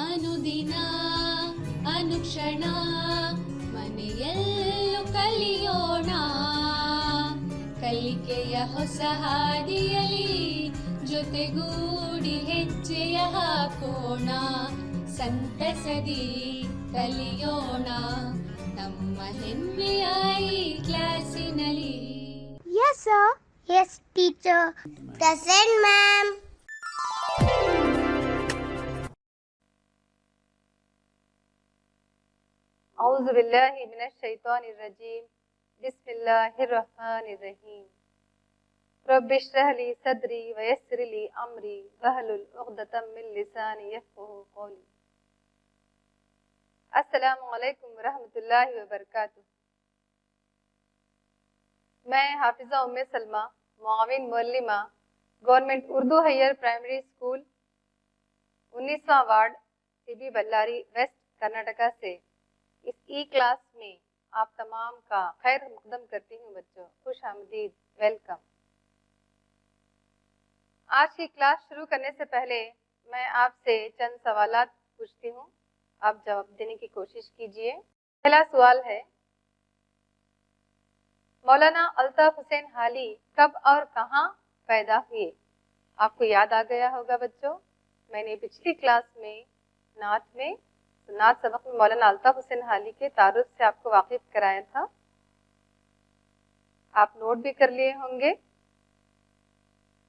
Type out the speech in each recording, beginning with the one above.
ಅನುದಿನ ಅನುಕ್ಷಣ ಮನೆಯಲ್ಲೂ ಕಲಿಯೋಣ, ಕಲಿಕೆಯ ಹೊಸ ಹಾದಿಯಲಿ ಜೊತೆಗೂಡಿ ಹೆಜ್ಜೆಯ ಹಾಕೋಣ, ಸಂತಸದಿ ಕಲಿಯೋಣ ನಮ್ಮ ಹೆಮ್ಮೆಯ ಈ ಕ್ಲಾಸಿನಲ್ಲಿ. Yes sir. Yes teacher. Present ma'am. أعوذ بالله من الشيطان الرجيم. بسم الله الرحمن الرحيم. رب اشرح لي صدري ويسر لي أمري واحلل عقدة من لساني يفقهوا قولي. السلام علیکم ورحمۃ اللہ وبرکاتہ. میں حافظہ ام سلمہ، معاون معلمہ، government Urdu higher primary school 19واں ward C B Ballari west Karnataka سے اس ای کلاس میں آپ تمام کا خیر مقدم کرتی ہوں. بچوں خوش آمدید، ویلکم. آج کی کلاس شروع کرنے سے پہلے میں آپ سے چند سوالات پوچھتی ہوں، آپ جواب دینے کی کوشش کیجئے. پہلا سوال ہے، مولانا الطاف حسین حالی کب اور کہاں پیدا ہوئے؟ آپ کو یاد آ گیا ہوگا بچوں، میں نے پچھلی کلاس میں نعت سبق میں مولانا الطاف حسین حالی کے تعارف سے آپ کو واقف کرایا تھا. آپ نوٹ بھی کر لیے ہوں گے.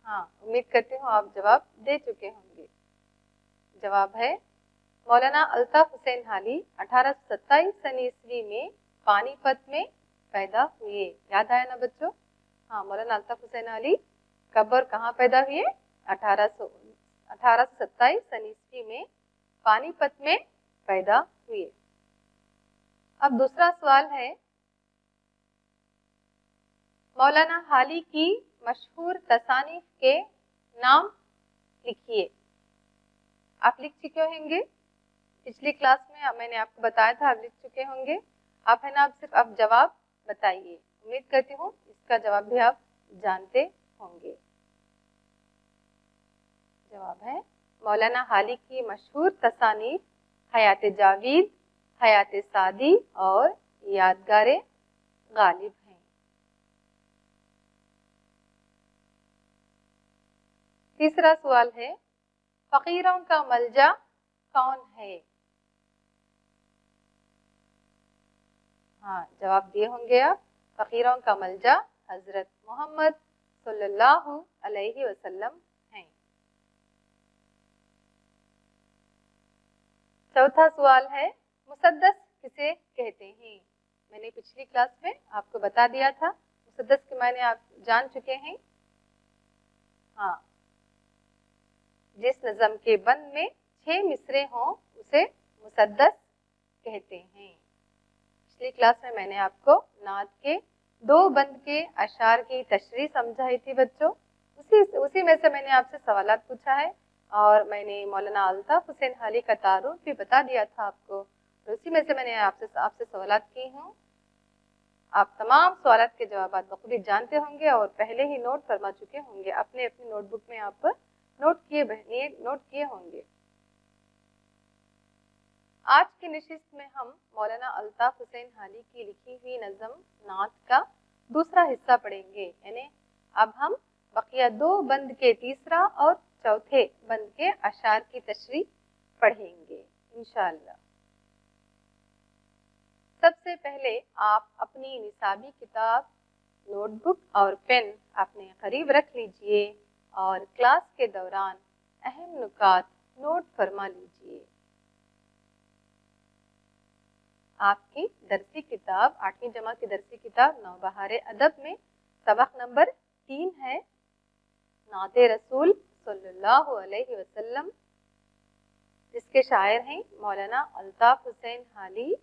ہاں، امید کرتی ہوں آپ جواب دے چکے ہوں گے. جواب ہے، مولانا الطاف حسین حالی 1827 میں پانی پت میں پیدا ہوئے. یاد آیا نا بچوں؟ ہاں، مولانا الطاف حسین حالی کب اور کہاں پیدا ہوئے؟ 1827 میں پانی پت میں پیدا ہوئے. اب دوسرا سوال ہے، مولانا حالی کی مشہور تصانیف کے نام لکھیے. آپ لکھ چکے ہوں گے، پچھلی کلاس میں نے آپ کو بتایا تھا، آپ لکھ چکے ہوں گے. آپ ہے نا، آپ صرف جواب بتائیے. امید کرتی ہوں اس کا جواب بھی آپ جانتے ہوں گے. جواب ہے، مولانا حالی کی مشہور تصانیف حیات جاوید، حیات سعدی اور یادگار غالب ہیں. تیسرا سوال ہے، فقیروں کا ملجا کون ہے؟ ہاں، جواب دیے ہوں گے آپ. فقیروں کا ملجا حضرت محمد صلی اللہ علیہ وسلم ہیں. چوتھا سوال ہے، مسدس کسے کہتے ہیں؟ میں نے پچھلی کلاس میں آپ کو بتا دیا تھا، مسدس کے معنی آپ جان چکے ہیں. ہاں، جس نظم کے بند میں 6 مصرے ہوں اسے مسدس کہتے ہیں. پچھلی کلاس میں نے آپ کو نعت کے 2 بند کے اشعار کی تشریح سمجھائی تھی بچوں. اسی میں سے میں نے آپ سے سوالات پوچھا ہے، اور میں نے مولانا الطاف حسین حالی کا تعارف بھی بتا دیا تھا آپ کو. اسی میں سے میں نے آپ سے سوالات کی ہوں. آپ تمام سوالات کے جوابات بخوبی جانتے ہوں گے اور پہلے ہی نوٹ فرما چکے ہوں گے. اپنی نوٹ بک میں آپ نوٹ کیے ہوں گے. آج کی نشست میں ہم مولانا الطاف حسین حالی کی لکھی ہوئی نظم نعت کا دوسرا حصہ پڑھیں گے. یعنی اب ہم بقیہ 2 بند کے تیسرا اور چوتھے بند کے اشعار کی تشریح پڑھیں گے انشاءاللہ. سب سے پہلے آپ اپنی نصابی کتاب، نوٹ بک اور پین اپنے قریب رکھ لیجئے اور کلاس کے دوران اہم نکات نوٹ فرما لیجئے. آپ کی درسی کتاب 8ویں جماعت کی درسی کتاب نوبہار ادب میں سبق نمبر 3 ہے، نعت رسول صلی اللہ علیہ وسلم، جس کے شاعر ہیں مولانا الطاف حسین حالی،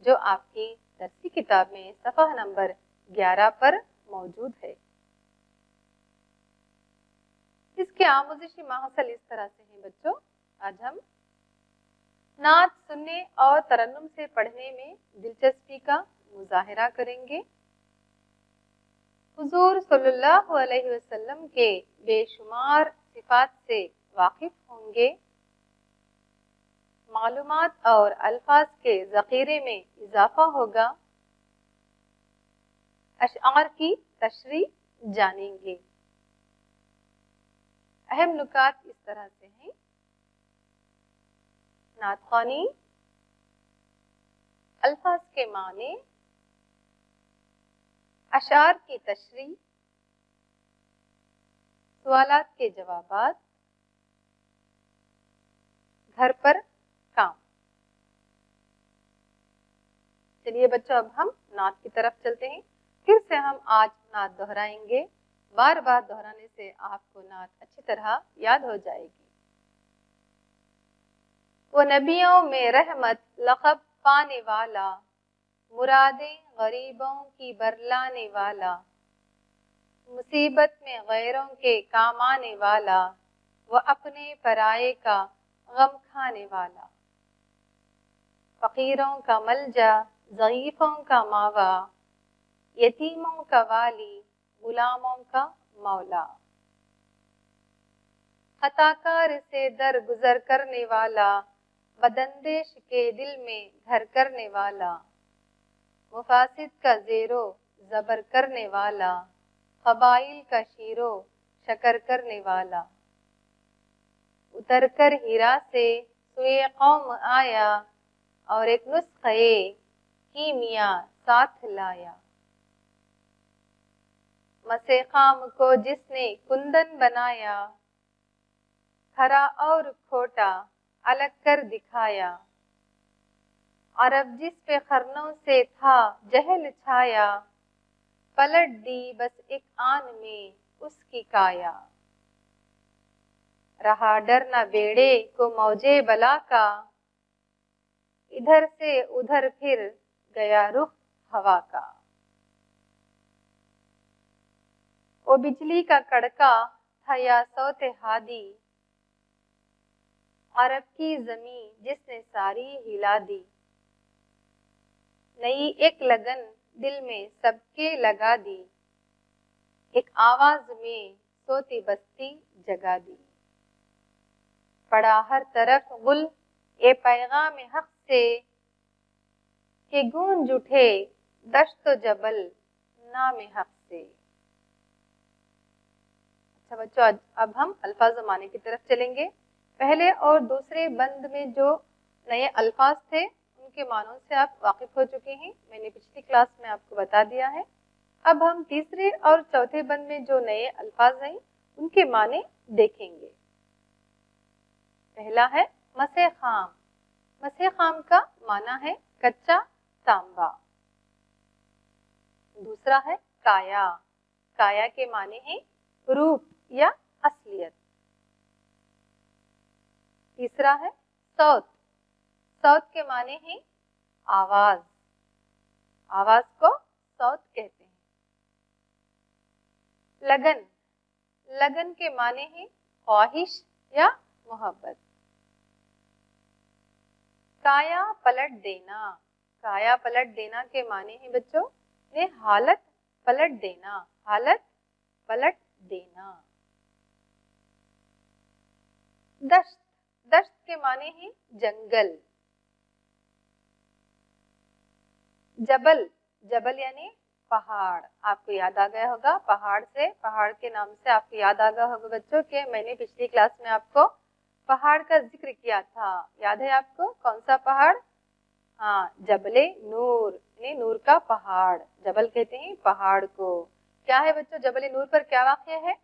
جو آپ کی درسی کتاب میں صفحہ نمبر 11 پر موجود ہے. اس کے آموزشی ماحصل اس طرح سے ہیں بچوں. آج ہم نعت سننے اور ترنم سے پڑھنے میں دلچسپی کا مظاہرہ کریں گے. حضور صلی اللہ علیہ وسلم کے بے شمار صفات سے واقف ہوں گے. मालूमात और अल्फाज के ज़ख़ीरे में इजाफा होगा। अशआर की तशरीह जानेंगे। अहम नुकात इस तरह से हैं। नात ख़्वानी, अल्फाज के माने, अशार की तशरीह, सवालात के जवाबात, घर पर काम। चलिए बच्चों, अब हम नात की तरफ चलते हैं। फिर से हम आज नात दोहराएंगे। बार बार दोहराने से आपको नात अच्छी तरह याद हो जाएगी। वो नबियों में रहमत लक़ब पाने वाला, मुरादें गरीबों की बरलाने वाला, मुसीबत में गैरों के काम आने वाला, वो अपने पराये का गम खाने वाला, फ़कीरों का मलजा, ज़ईफ़ों का मावा, यतीमों का वाली, गुलामों का मौला, खताकार से दर गुजर करने वाला, बदंदेश के दिल में घर करने वाला, मुफासिद का ज़ेरो ज़बर करने वाला, क़बाइल का शीरो शकर करने वाला, उतर कर हीरा से सुए कौम आया और एक नुस्खे कीमिया साथ लाया, मसे खाम को जिसने कुंदन बनाया, खरा और खोटा अलग कर दिखाया, अरब जिस पे खरनों से था जहल छाया, पलट दी बस एक आन में उसकी काया, रहा डर न बेड़े को मौजे बला का, इधर से उधर फिर गया रुख हवा का, वो बिजली का कड़का था या सौते हादी, अरब की जमीन जिसने सारी हिला दी, नई एक लगन दिल में सबके लगा दी, एक आवाज में सोती बस्ती जगा दी, पड़ा हर तरफ गुल ए पैगाम हक से, कि गूंज उठे दश्त जबल नाम हक से। अच्छा बच्चों, अब हम अल्फाज माने की तरफ चलेंगे। पहले और दूसरे बंद में जो नए अल्फाज थे उनके मानों से आप वाकिफ हो चुके हैं, मैंने पिछली क्लास में आपको बता दिया है। अब हम तीसरे और चौथे बंद में जो नए अल्फाज हैं उनके माने देखेंगे। पहला है मसे खाम। मसे खाम का माना है कच्चा तांबा। दूसरा है काया। काया के माने हैं रूप या असलियत। तीसरा है सौत। सौत के माने हैं आवाज। आवाज को सौत कहते हैं। लगन। लगन के माने हैं ख्वाहिश या मोहब्बत। काया पलट देना। काया पलट देना के माने हैं बच्चों ने हालत पलट देना। हालत पलट देना। दश्त। दश्त के माने हैं जंगल। जबल। जबल यानी पहाड़। आपको याद आ गया होगा पहाड़ से, पहाड़ के नाम से आपको याद आ गया होगा बच्चों कि मैंने पिछली क्लास में आपको पहाड़ का जिक्र किया था। याद है आपको कौन सा पहाड़? हाँ, जबले नूर, यानी नूर का पहाड़। जबल कहते हैं पहाड़ को। क्या है बच्चों जबले नूर पर क्या वाक़या है?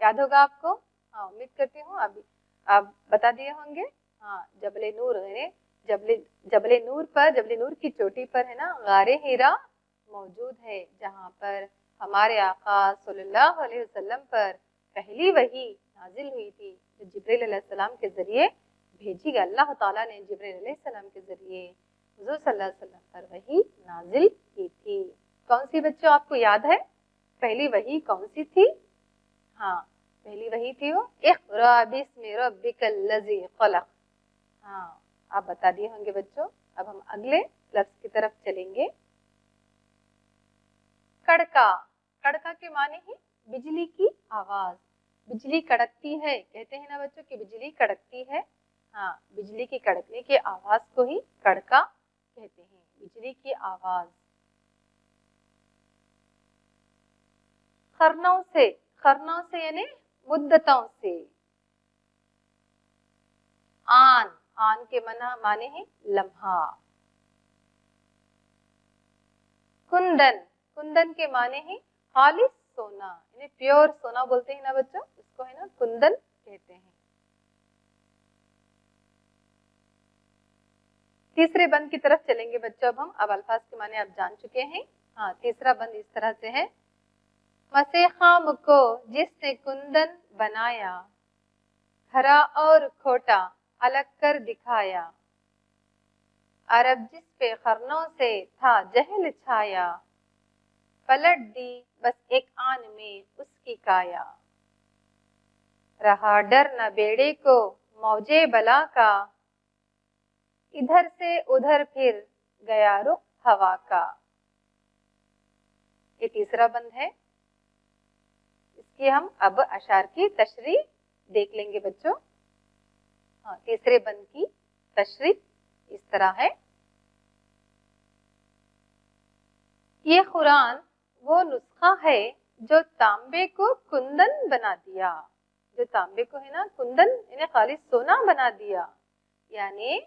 याद होगा आपको? हाँ, उम्मीद करती हूँ अभी आप बता दिए होंगे। हाँ, जबले नूर यानी जबले नूर पर, जबले नूर की चोटी पर है ना गारे हीरा मौजूद है, जहाँ पर हमारे आका सल्लल्लाहु अलैहि वसल्लम पर पहली वही नाजिल हुई थी, जो जिब्रील अलैहिस्सलाम के जरिए भेजी गई। अल्लाह ताला ने जिब्रील अलैहिस्सलाम के जरिए हुजूर सल्लल्लाहु अलैहि वसल्लम पर वही नाजिल की थी। कौन सी बच्चों आपको याद है पहली वही कौन सी थी? हाँ, पहली वही थी वो इक़रा बिस्मि रब्बिकल लज़ी ख़लक़। हाँ, आप बता दिए होंगे बच्चों। अब हम अगले लफ्ज की तरफ चलेंगे। कड़का। कड़का के माने हैं बिजली की आवाज। बिजली कड़कती है, कहते हैं ना बच्चों कि बिजली कड़कती है। हाँ, बिजली की कड़कने की आवाज को ही कड़का कहते हैं, बिजली की आवाज। खरनों से यानी मुद्दतों से। आन के माने हैं लम्हा। कुंदन के माने हैं खालिस सोना, यानी प्योर सोना बोलते हैं ना बच्चों, इसको है ना कुंदन कहते हैं। तीसरे बंद की तरफ चलेंगे बच्चों अब हम। अब अल्फाज के माने आप जान चुके हैं। हाँ, तीसरा बंद इस तरह से है, मसे खाम को जिसने कुंदन बनाया, खरा और खोटा अलग कर दिखाया, अरब जिस पे खरनों से था जहल छाया, पलट दी बस एक आन में उसकी काया, रहा डर न बेड़े को मौजे बला का, इधर से उधर फिर गया रुख हवा का। ये तीसरा बंद है, इसकी हम अब अशार की तशरीह देख लेंगे बच्चों। हाँ, तीसरे बंद की तशरीह इस तरह है, ये कुरान वो नुस्खा है जो तांबे को कुंदन बना दिया, जो तांबे को है ना कुंदन यानी खालिस सोना बना दिया, यानी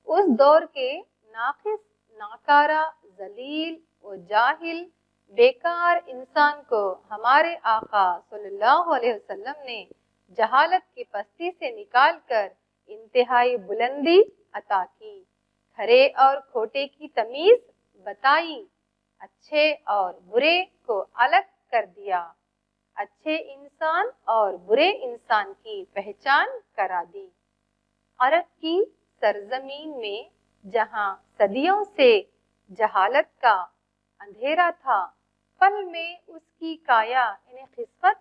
उस दौर के नाकिस, नाकारा, जलील और जाहिल, बेकार इंसान को हमारे आका सल्लल्लाहु अलैहि वसल्लम ने जहालत की पस्ती से निकालकर इंतहाई बुलंदी अता की, खरे और खोटे की तमीज बताई, अच्छे और बुरे को अलग कर दिया, अच्छे इंसान और बुरे इंसान की पहचान करा दी। अरब की सरजमीन में जहां सदियों से जहालत का अंधेरा था, पल में उसकी काया यानी खिस्मत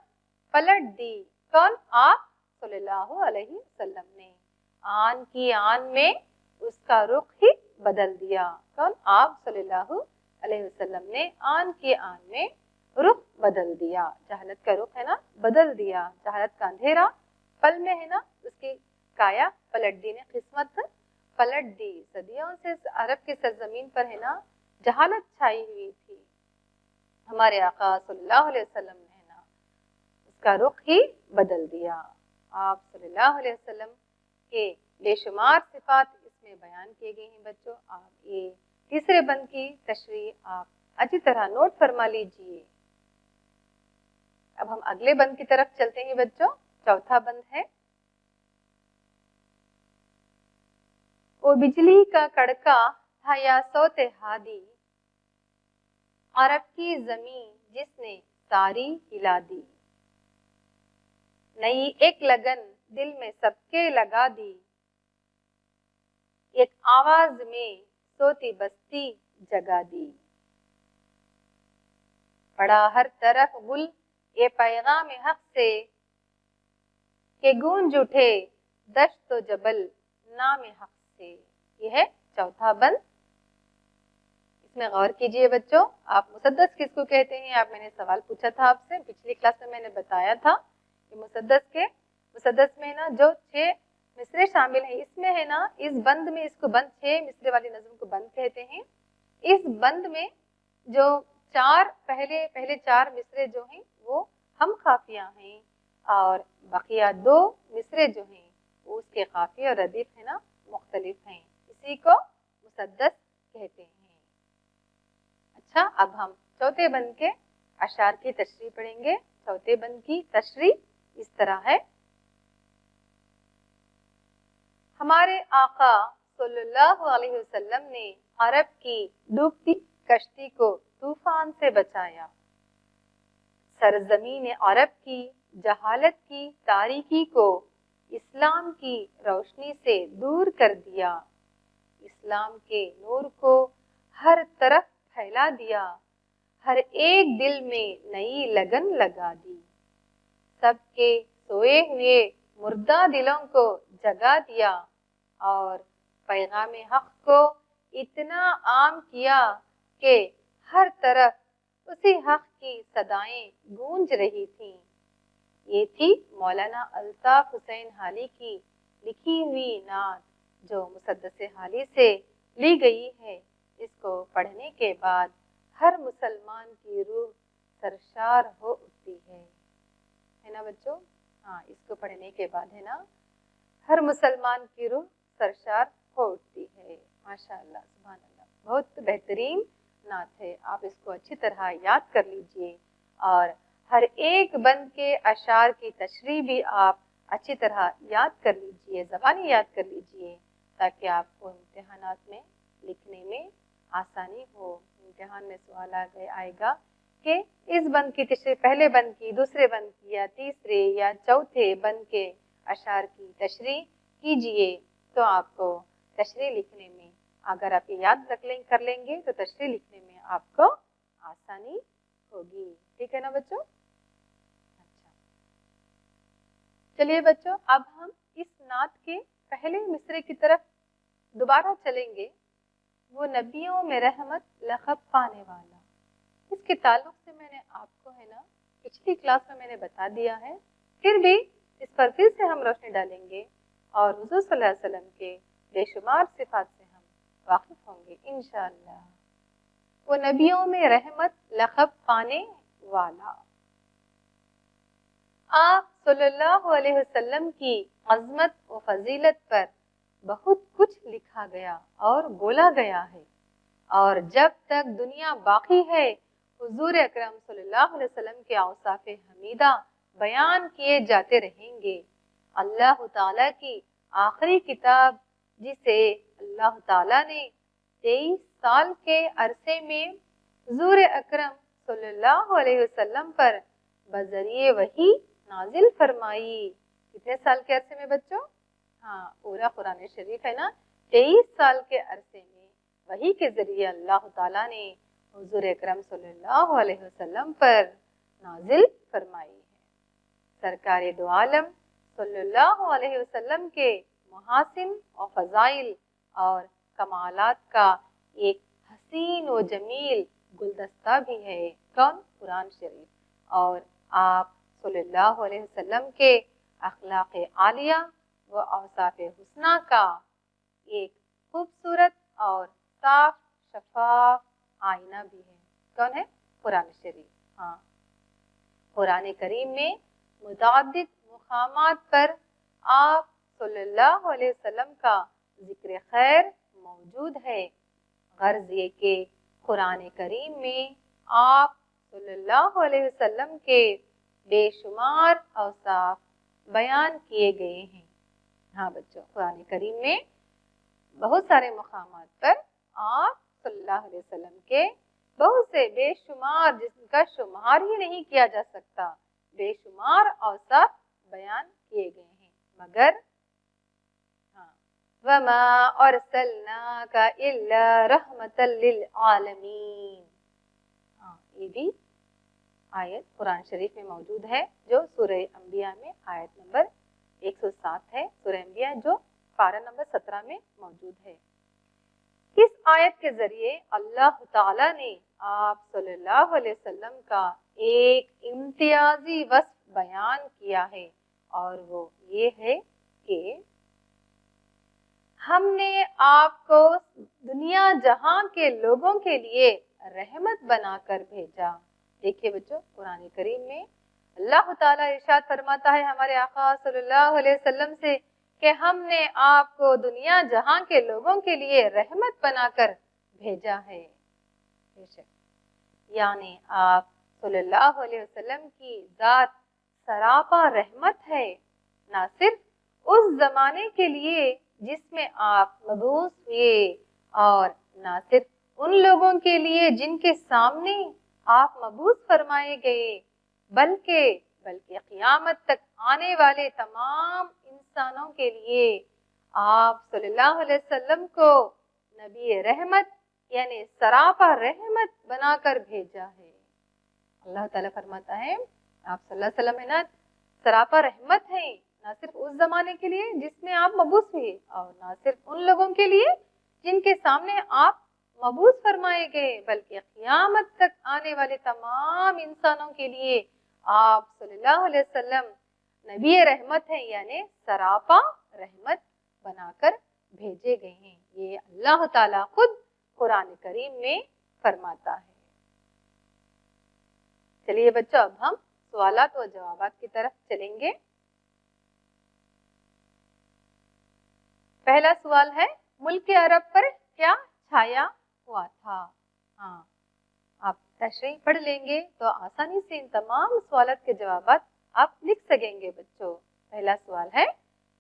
पलट दी। कौन? आप सल्लल्लाहु अलैहि वसल्लम ने। आन की आन में उसका रुख ही बदल दिया। कौन? आप सल्लल्लाहु अलैहि वसल्लम ने आन की आन में रुख बदल दिया। जहालत का रुख है ना बदल दिया, जहालत का अंधेरा पल में है ना उसकी काया पलट दी, ने किस्मत पलट दी। सदियों से अरब के सरजमीन पर है ना जहालत छाई हुई थी, हमारे आका सल्लल्लाहु अलैहि वसल्लम ने है ना उसका रुख ही बदल दिया। आप सल्लल्लाहु अलैहि वसल्लम के बेशुमार सिफात इसमें बयान किए गए हैं बच्चों। आप ये तीसरे बंद की तशरीह आप अच्छी तरह नोट फरमा लीजिए। अब हम अगले बंद की तरफ चलते हैं बच्चों। चौथा बंद है, वो बिजली का कड़का था या सोते हादी, अरब की जमीन जिसने सारी हिला दी, नई एक लगन दिल में सबके लगा दी, एक आवाज में सोती बस्ती जगा दी, पड़ा हर तरफ गुल ये पैगाम हक से, के गूंज उठे दश्त तो जबल नाम हक से। यह है चौथा बंद। इसमें गौर कीजिए बच्चों। आप मुसद्दस किसको कहते हैं? आप मैंने सवाल पूछा था आपसे, पिछली क्लास में मैंने बताया था कि मुसद्दस में ना जो 6 मिसरे शामिल है, इसमें है ना इस बंद में इसको बंद 6 मिसरे वाली नज़्म को बंद कहते हैं। इस बंद में जो पहले 4 मिसरे जो हैं वो हम काफिया हैं, और बकिया 2 मिसरे जो हैं वो उसके काफिया और रदीफ है ना मुख्तलिफ हैं, इसी को मुसद्दस कहते हैं। अच्छा, अब हम चौथे बंद के अशार की तशरीह पढ़ेंगे। चौथे बंद की तशरीह इस तरह है, हमारे आका सल्लल्लाहु अलैहि वसल्लम ने अरब की डूबती कश्ती को तूफान से बचाया, सरजमीन अरब की जहालत की तारीकी को इस्लाम की रोशनी से दूर कर दिया, इस्लाम के नूर को हर तरफ फैला दिया, हर एक दिल में नई लगन लगा दी, सबके सोए हुए मुर्दा दिलों को जगा दिया, और पैगाम हक को इतना आम किया कि हर तरफ उसी हक की सदाएं गूंज रही थीं। ये थी मौलाना अल्ताफ हुसैन हाली की लिखी हुई नात जो मुसद्दस हाली से ली गई है, इसको पढ़ने के बाद हर मुसलमान की रूह सरशार हो उठती है ना बच्चों? हाँ, इसको पढ़ने के बाद है ना हर मुसलमान की रूह सरशार हो उठती है। माशाअल्लाह, सुभान अल्लाह, बहुत बेहतरीन नात है। आप इसको अच्छी तरह याद कर लीजिए और हर एक बंद के अशार की तशरीह भी आप अच्छी तरह याद कर लीजिए, ज़बानी याद कर लीजिए, ताकि आपको इम्तिहानात में लिखने में आसानी हो। इम्तिहान में सवाल आएगा कि इस बंद की तशरीह, पहले बंद की, दूसरे बंद की या तीसरे या चौथे बंद के अशार की तशरीह कीजिए, तो आपको तशरीह लिखने में, अगर आप ये याद कर लेंगे तो तशरीह लिखने में आपको आसानी होगी। ठीक है ना बच्चों? अच्छा, चलिए बच्चों, अब हम इस नात के पहले मिसरे की तरफ दोबारा चलेंगे। वो नबियों में रहमत लक़ब पाने वाला, इसके ताल्लुक से मैंने आपको है ना पिछली क्लास में मैंने बता दिया है, फिर भी इस पर फिर से हम रोशनी डालेंगे और हुज़ूर सल्लल्लाहु अलैहि वसल्लम के बेशुमार सिफात से हम वाकिफ होंगे इंशाअल्लाह। वो नबियों में रहमत लक़ब पाने वाला। आप सल्लल्लाहु अलैहि वसल्लम की अज़मत व फजीलत पर बहुत कुछ लिखा गया और बोला गया है, और जब तक दुनिया बाकी है हुजूर अकरम सल्लल्लाहु अलैहि वसल्लम के औसाफ़े हमीदा बयान किए जाते रहेंगे। अल्लाह ताला की आखिरी किताब, जिसे अल्लाह ताला ने 23 साल के अरसे में हुजूर अकरम सल्लल्लाहु अलैहि वसल्लम पर बजरिए वही नाजिल फरमाई। कितने साल के अरसे में बच्चों? हाँ, पूरा कुरान शरीफ है ना 23 साल के अरसे में वही के जरिए अल्लाह ताला ने हुजूर अकरम सल्लल्लाहु अलैहि वसल्लम पर नाजिल फरमाई है। सरकार दो आलम सल्लल्लाहु अलैहि वसल्लम के महासिन और फजाइल और कमालात का एक हसीन व जमील गुलदस्ता भी है। कौन? कुरान शरीफ। और आप सल्लल्लाहु अलैहि वसल्लम के अखलाक़ आलिया व औसाफ़ हुस्ना का एक खूबसूरत और साफ शफाफ आईना भी है। कौन है? कुरान शरीफ। हाँ, कुरान करीम में मुताद्दिद मुकामात पर आप सल्लल्लाहु अलैहि वसल्लम का जिक्र खैर मौजूद है। गर्ज ये कि कुरान करीम में आप सल्लल्लाहु अलैहि वसल्लम के बेशुमार औसाफ बयान किए गए हैं। हाँ बच्चों, कुरान करीम में बहुत सारे मुकामात पर आप सल्लल्लाहु अलैहि वसल्लम के बहुत से बेशुमार, जिसका शुमार ही नहीं किया जा सकता, बेशुमार औसाफ बयान किए गए हैं। मगर हाँ, वमा अरसलनाका इल्ला रहमतल लिल आलमीन, हाँ, ये भी आयत कुरान शरीफ में मौजूद है, जो सूरह अंबिया में आयत नंबर 107 है। सूरह अंबिया जो पारा नंबर 17 में मौजूद है। इस आयत के जरिए अल्लाह ताला ने आप सल्लल्लाहु अलैहि वसल्लम का एक इम्तियाजी वस्फ बयान किया है, और वो ये है कि हमने आपको दुनिया जहां के लोगों के लिए रहमत बनाकर भेजा। देखिए बच्चों, कुरान करीम में अल्लाह ताला इरशाद फरमाता है हमारे आका सल्लल्लाहु अलैहि वसल्लम से कि हमने आपको दुनिया जहां के लोगों के लिए रहमत बनाकर भेजा है। यानी आप सल्लल्लाहु अलैहि वसल्लम की जात सरापा रहमत है, ना सिर्फ उस जमाने के लिए जिसमें आप मबूस हुए, और ना सिर्फ उन लोगों के लिए जिनके सामने आप मबूस फरमाए गए, बल्कि क़यामत तक आने वाले तमाम इंसानों के लिए आप सल्लल्लाहु अलैहि वसल्लम को नबी रहमत यानी सरापा रहमत बनाकर भेजा है। अल्लाह ताला फरमाता है आप सल्लल्लाहु अलैहि वसल्लम है ना सरापा रहमत है, ना सिर्फ उस जमाने के लिए जिसमें आप मबूस हुए, और ना सिर्फ उन लोगों के लिए जिनके सामने आप मबूस फरमाए गए, बल्कि क़यामत तक आने वाले तमाम इंसानों के लिए आप सल्लल्लाहु अलैहि वसल्लम नबी रहमत है, यानी सरापा रहमत बनाकर भेजे गए हैं। ये अल्लाह ताला खुद कुरान करीम में फरमाता है। चलिए बच्चों, अब हम सवालात और जवाबात की तरफ चलेंगे। पहला सवाल है, मुल्क अरब पर क्या छाया हुआ था? हाँ, आप तशरीह पढ़ लेंगे तो आसानी से इन तमाम सवालात के जवाबात आप लिख सकेंगे बच्चों। पहला सवाल है,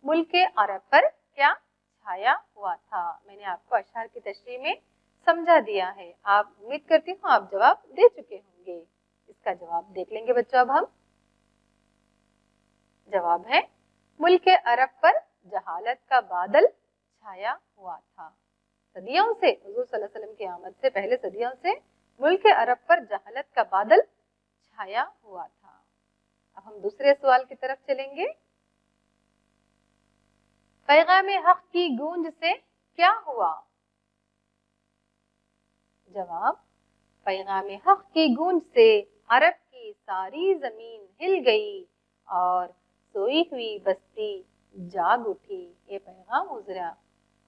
मुल्क अरब पर क्या छाया हुआ था? मैंने आपको अशआर की तशरीह में समझा दिया है। आप उम्मीद करती हूँ आप जवाब दे चुके होंगे। इसका जवाब देख लेंगे बच्चों। अब हम जवाब है, मुल्क अरब पर जहालत का बादल छाया हुआ था। सदियों से, हुजूर सल्लल्लाहु अलैहि वसल्लम की आमद से पहले सदियों से मुल्क अरब पर जहालत का बादल छाया हुआ था। अब हम दूसरे सवाल की तरफ चलेंगे। पैगाम हक की गूंज से क्या हुआ? जवाब, पैगाम हक की गूंज से अरब की सारी जमीन हिल गई और सोई हुई बस्ती जाग उठी। ये पैगाम हुज़रा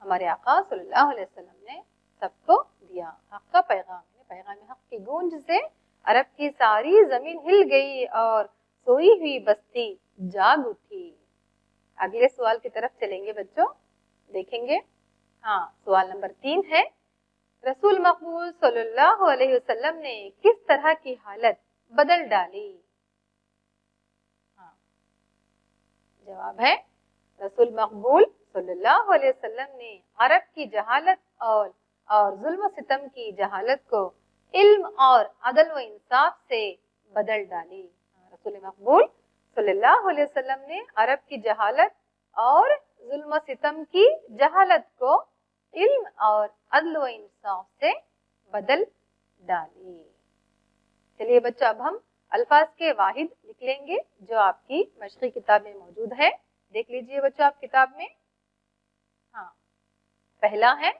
हमारे आका सल्लल्लाहु अलैहि वसल्लम ने सबको दिया। हक का पैगाम, पैगाम हक की गूंज से अरब की सारी जमीन हिल गई और सोई हुई बस्ती जाग उठी। अगले सवाल की तरफ चलेंगे बच्चों, देखेंगे। हाँ, सवाल नंबर 3 है, रसूल मकबूल सल्लल्लाहु अलैहि वसल्लम ने किस तरह की हालत बदल डाली? हाँ, जवाब है, रसूल मकबूल सल्लल्लाहु अलैहि वसल्लम ने अरब की जहालत और जुल्म सितम की जहालत को इल्म और अदल व इंसाफ से बदल डाली। रसूल मकबूल सल्लल्लाहु अलैहि वसल्लम ने अरब की जहालत और जुल्म सितम की जहालत को इल्म और अदल व इंसाफ से बदल डाली। चलिए बच्चों, अब हम अल्फाज के वाहिद लिख लेंगे जो आपकी मशक़ी किताब में मौजूद है। देख लीजिए बच्चों आप किताब में। हाँ, पहला है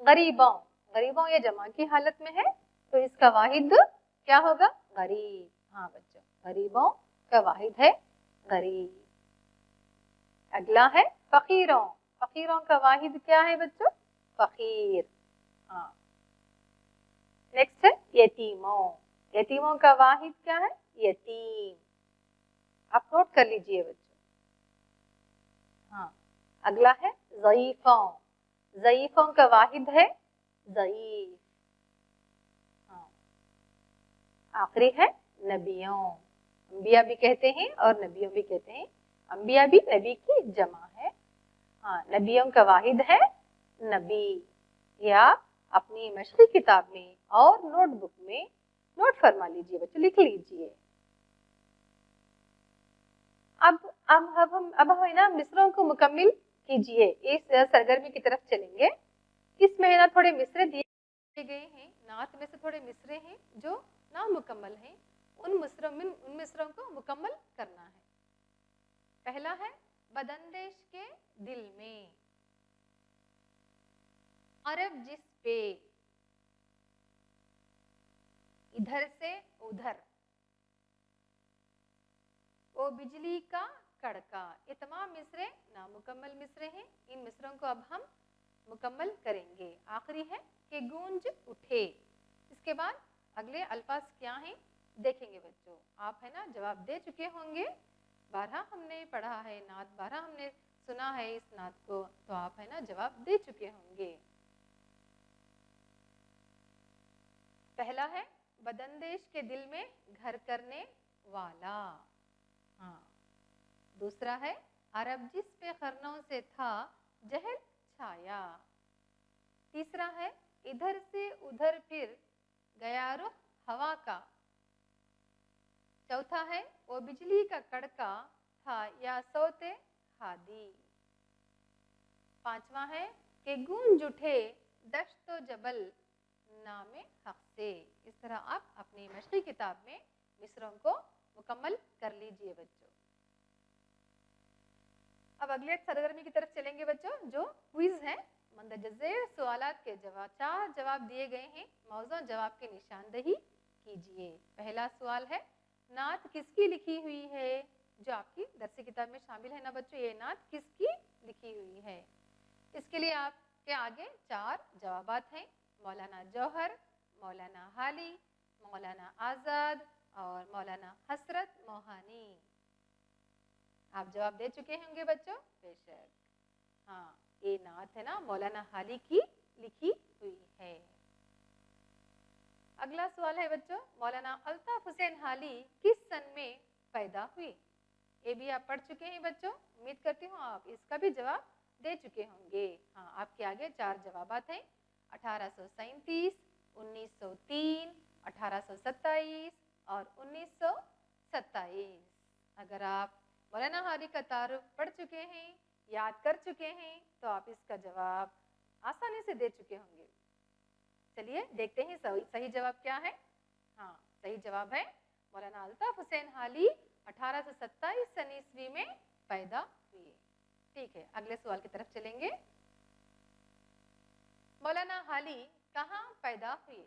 गरीबों। गरीबों ये जमा की हालत में है तो इसका वाहिद क्या होगा? गरीब। हाँ बच्चों, गरीबों का वाहिद है गरीब। अगला है फकीरों। फकीरों का वाहिद क्या है बच्चों? फकीर। हाँ, नेक्स्ट है यतीमों। यतीमों का वाहिद क्या है? यतीम। आप नोट कर लीजिए बच्चों। हाँ, अगला है ज़ईफ़ों। ज़ईफ़ों का वाहिद है ज़ईफ़। हाँ, आखिरी है नबियों। अंबिया भी कहते हैं और नबियों भी कहते हैं। अंबिया भी नबी की जमा है। हाँ, नबियों का वाहिद है नबी। या अपनी मशक़ी किताब में और नोटबुक में नोट फरमा लीजिए बच्चों, लिख लीजिए। अब हम है ना मिसरों को मुकम्मिल कीजिए। इस सरगर्मी की तरफ चलेंगे। इसमें है ना थोड़े मिसरे दिए गए हैं, नात में से थोड़े मिसरे हैं जो नामुकम्मल हैं। उन मिसरों को मुकम्मल करना है। पहला है, बदनदेश के दिल में अरब जिस पे इधर से उधर वो बिजली का कड़का। ये तमाम मिसरे नामुकम्मल मिसरे हैं। इन मिसरों को अब हम मुकम्मल करेंगे। आखिरी है कि गूंज उठे। इसके बाद अगले अल्फाज क्या हैं देखेंगे बच्चों। आप है ना जवाब दे चुके होंगे। 12 हमने पढ़ा है नात, 12 हमने सुना है इस नात को, तो आप है ना जवाब दे चुके होंगे। पहला है, बदनदेश के दिल में घर करने वाला। हाँ, दूसरा है, अरब जिस पे खरनों से था जहल छाया। तीसरा है, इधर से उधर फिर गया रुख हवा का। चौथा है, वो बिजली का कड़का था या सोते हादी। पांचवा है कि गूंज उठे दश्त जबल नामे हक से। इस तरह आप अपनी मशक़ी किताब में मिसरों को मुकम्मल कर लीजिए बच्चों। अब अगले सरगर्मी की तरफ चलेंगे बच्चों, जो क्विज है। मंदजज़ेर सवालात के चार जवाब दिए गए हैं। मौज़ूअ जवाब की निशानदही कीजिए। पहला सवाल है, नात किसकी लिखी हुई है? जो आपकी दरसी किताब में शामिल है ना बच्चों, ये नात किसकी लिखी हुई है। इसके लिए आपके आगे 4 जवाबात हैं, मौलाना जौहर, मौलाना हाली, मौलाना आज़ाद और मौलाना हसरत मोहानी। आप जवाब दे चुके होंगे बच्चों, बेशक। हाँ, ये नात है ना मौलाना हाली की लिखी हुई है। अगला सवाल है बच्चों, मौलाना अल्ताफ हुसैन हाली किस सन में पैदा हुए? ये भी आप पढ़ चुके हैं बच्चों, उम्मीद करती हूँ आप इसका भी जवाब दे चुके होंगे। हाँ, आपके आगे 4 जवाबात हैं, 1837, 1903, 1827 और 1927। अगर आप मौलाना हाली का तारुफ पढ़ चुके हैं, याद कर चुके हैं, तो आप इसका जवाब आसानी से दे चुके होंगे। चलिए देखते हैं सही जवाब क्या है। हाँ, सही जवाब है मौलाना अल्ताफ हुसैन हाली 1827 सन ईस्वी में पैदा हुए। ठीक है, अगले सवाल की तरफ चलेंगे। मौलाना हाली कहाँ पैदा हुए?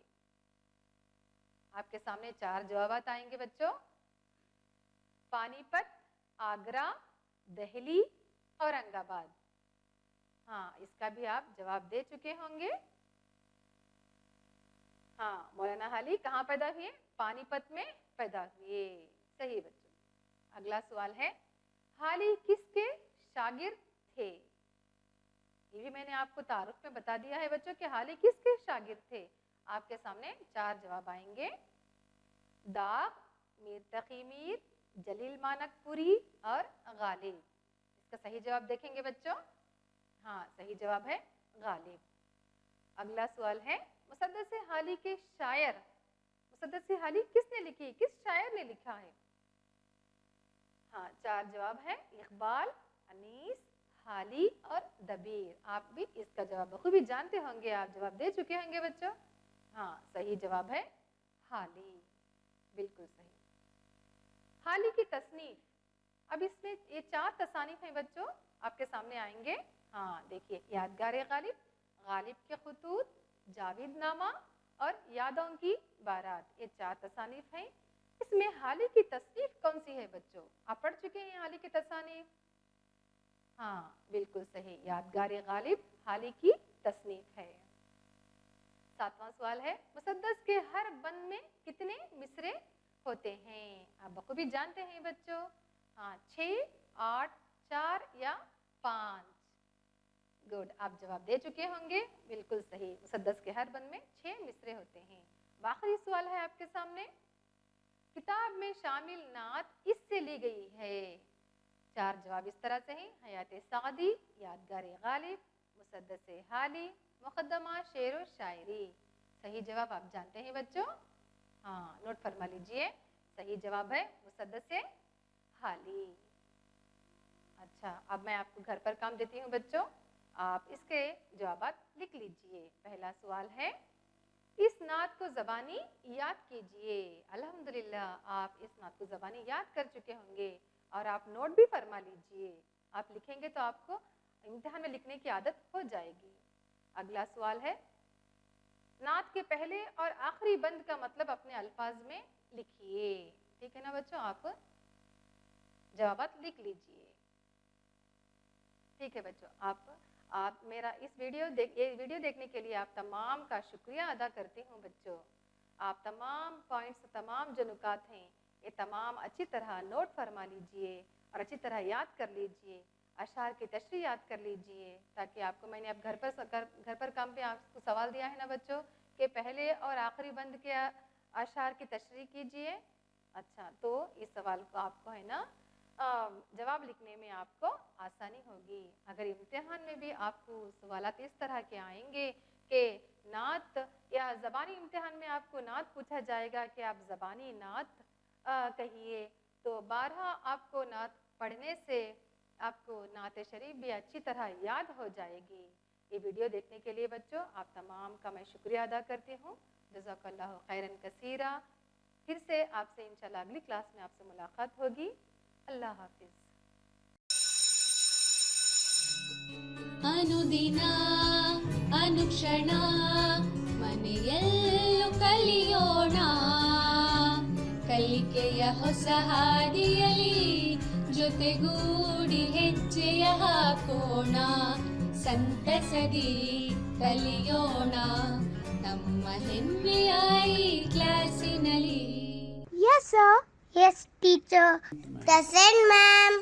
आपके सामने 4 जवाब आएंगे बच्चों, पानीपत, आगरा, दिल्ली, औरंगाबाद। हाँ, इसका भी आप जवाब दे चुके होंगे। हाँ, मौलाना हाली कहाँ पैदा हुए? पानीपत में पैदा हुए। सही बच्चों। अगला सवाल है, हाली किसके शागिर्द थे? ये भी मैंने आपको तारुफ में बता दिया है बच्चों कि हाली किसके शागिर्द थे। आपके सामने 4 जवाब आएंगे, दाग, मीर तकी मीर, जलील मानकपुरी और गालिब। इसका सही जवाब देखेंगे बच्चों। हाँ, सही जवाब है गालिब। अगला सवाल है, मुसद्दस हाली के शायर, मुसद्दस हाली किसने लिखी, किस शायर ने लिखा है? हाँ, 4 जवाब है, इकबाल, अनीस, हाली और दबीर। आप भी इसका जवाब बखूबी जानते होंगे, आप जवाब दे चुके होंगे बच्चों। हाँ, सही जवाब है हाली, बिल्कुल सही। हाली की तसनीफ, अब इसमें ये 4 तसानीफ हैं बच्चों, आपके सामने आएंगे। हाँ, देखिए, यादगार गालिब, गालिब के खुतूत, जावेद नामा और यादों की बारात, ये 4 तसानीफ हैं। इसमें हाली की तसनीफ कौन सी है बच्चों? आप पढ़ चुके हैं हाली की तसानीफ? हाँ, बिल्कुल सही, यादगार गालिब हाली की तसनीफ है। 7वां सवाल है, मुसद्दस के हर बंद में कितने मिसरे होते हैं? आप बखूबी जानते हैं बच्चों। हाँ, 6, 8, 4 या 5। गुड, आप जवाब दे चुके होंगे, बिल्कुल सही। मुसद्दस के हर बंद में 6 मिसरे होते हैं। आखिरी सवाल है आपके सामने, किताब में शामिल नात इससे ली गई है? 4 जवाब इस तरह से हैं, हयात सादी, यादगार गालिब, मुसद्दस हाली, मुकद्दमा शेर व शायरी। सही जवाब आप जानते हैं बच्चों। हाँ, नोट फरमा लीजिए, सही जवाब है मुसद्दस हाली। अच्छा, अब मैं आपको घर पर काम देती हूँ बच्चों, आप इसके जवाब लिख लीजिए। पहला सवाल है, इस नात को ज़बानी याद कीजिए। अल्हम्दुलिल्लाह, आप इस नात को ज़बानी याद कर चुके होंगे और आप नोट भी फरमा लीजिए। आप लिखेंगे तो आपको इम्तिहान में लिखने की आदत हो जाएगी। अगला सवाल है, नात के पहले और आखिरी बंद का मतलब अपने अल्फाज में लिखिए। ठीक है ना बच्चों, आप जवाब लिख लीजिए। ठीक है बच्चों, आप मेरा ये वीडियो देखने के लिए आप तमाम का शुक्रिया अदा करती हूँ बच्चों। आप तमाम पॉइंट्स, तमाम जो नुकात हैं, ये तमाम अच्छी तरह नोट फरमा लीजिए और अच्छी तरह याद कर लीजिए। अशार की तशरीह याद कर लीजिए, ताकि आपको, मैंने अब घर पर काम पे आपको सवाल दिया है ना बच्चों कि पहले और आखिरी बंद के अशार की तशरीह कीजिए। अच्छा, तो इस सवाल को आपको है ना जवाब लिखने में आपको आसानी होगी। अगर इम्तिहान में भी आपको सवालात इस तरह के आएंगे कि नात, या ज़बानी इम्तिहान में आपको नात पूछा जाएगा कि आप ज़बानी नात कहिए, तो 12 आपको नात पढ़ने से आपको नात शरीफ भी अच्छी तरह याद हो जाएगी। ये वीडियो देखने के लिए बच्चों आप तमाम का मैं शुक्रिया अदा करती हूँ। जज़ाकल्लाहु खैरन कसीरा। फिर से आपसे इंशाल्लाह अगली क्लास में आपसे मुलाकात होगी। अल्लाह हाफिज। ಅನುದಿನ ಅನುಕ್ಷಣ ಮನೆಯಲ್ಲೂ ಕಲಿಯೋಣ, ಕಲಿಕೆಯ ಹೊಸ ಹಾದಿಯಲ್ಲಿ ಜೊತೆಗೂಡಿ ಹೆಜ್ಜೆಯ ಹಾಕೋಣ ಸಂತಸದಿ ಕಲಿಯೋಣ ನಮ್ಮ ಹೆಮ್ಮೆಯ ಈ ಕ್ಲಾಸಿನಲ್ಲಿ. Yes, sir. Yes, teacher. Present, ma'am.